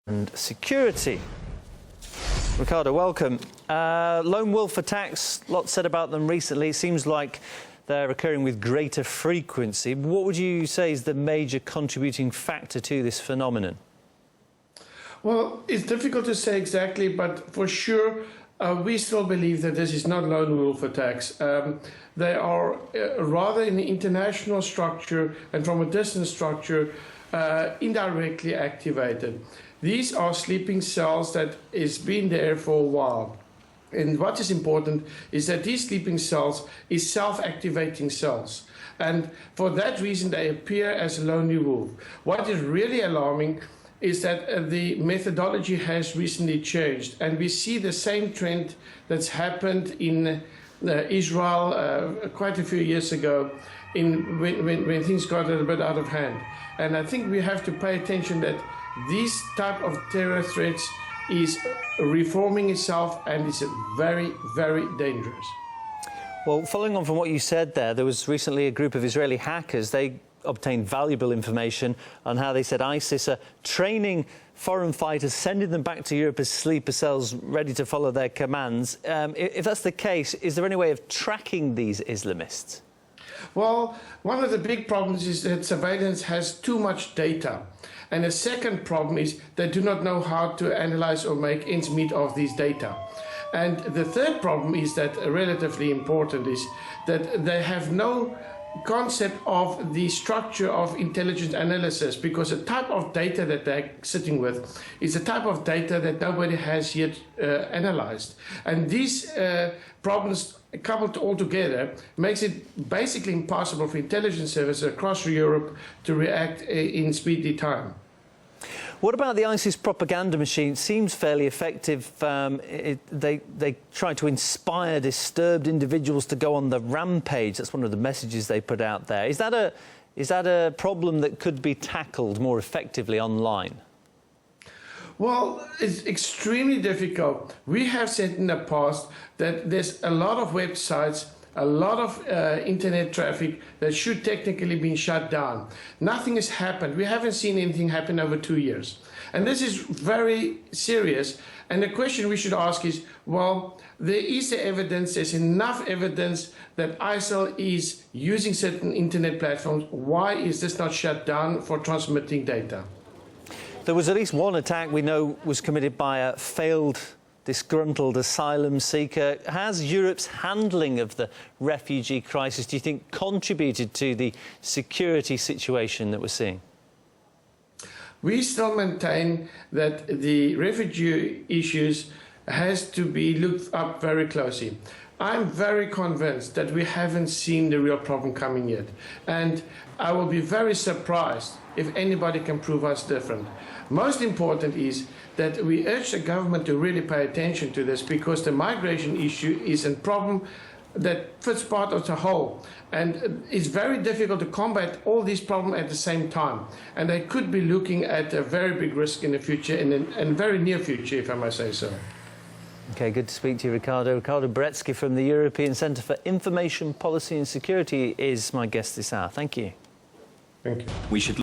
and security. Ricardo, welcome. Lone wolf attacks, lots said about them recently. It seems like they're occurring with greater frequency. What would you say is the major contributing factor to this phenomenon? Well, it's difficult to say exactly, but for sure, we still believe that this is not lone wolf attacks. They are rather in the international structure and from a distant structure indirectly activated. These are sleeping cells that has been there for a while. And what is important is that these sleeping cells is self-activating cells. And for that reason, they appear as a lonely wolf. What is really alarming is that the methodology has recently changed. And we see the same trend that's happened in Israel quite a few years ago when things got a little bit out of hand. And I think we have to pay attention that this type of terror threats is reforming itself and is very, very dangerous. Well, following on from what you said there was recently a group of Israeli hackers. They obtained valuable information on how they said ISIS are training foreign fighters, sending them back to Europe as sleeper cells ready to follow their commands. If that's the case, is there any way of tracking these Islamists? Well, one of the big problems is that surveillance has too much data. And the second problem is they do not know how to analyze or make ends meet of these data. And the third problem is that relatively important is that they have no concept of the structure of intelligence analysis, because the type of data that they're sitting with is the type of data that nobody has yet analyzed. And these problems coupled all together makes it basically impossible for intelligence services across Europe to react in speedy time. What about the ISIS propaganda machine? It seems fairly effective. They try to inspire disturbed individuals to go on the rampage. That's one of the messages they put out there. Is that a problem that could be tackled more effectively online? Well, it's extremely difficult. We have said in the past that there's a lot of websites, a lot of internet traffic that should technically be shut down. Nothing has happened. We haven't seen anything happen over 2 years. And this is very serious. And the question we should ask is, well, there is the evidence, there's enough evidence that ISIL is using certain internet platforms. Why is this not shut down for transmitting data? There was at least one attack we know was committed by a failed, disgruntled asylum seeker. Has Europe's handling of the refugee crisis, do you think, contributed to the security situation that we're seeing? We still maintain that the refugee issues has to be looked up very closely. I'm very convinced that we haven't seen the real problem coming yet. And I will be very surprised if anybody can prove us different. Most important is that we urge the government to really pay attention to this, because the migration issue is a problem that fits part of the whole. And it's very difficult to combat all these problems at the same time. And they could be looking at a very big risk in the future, in a very near future, if I may say so. OK, good to speak to you, Ricardo. Ricardo Baretzky from the European Centre for Information Policy and Security is my guest this hour. Thank you. Thank you. We should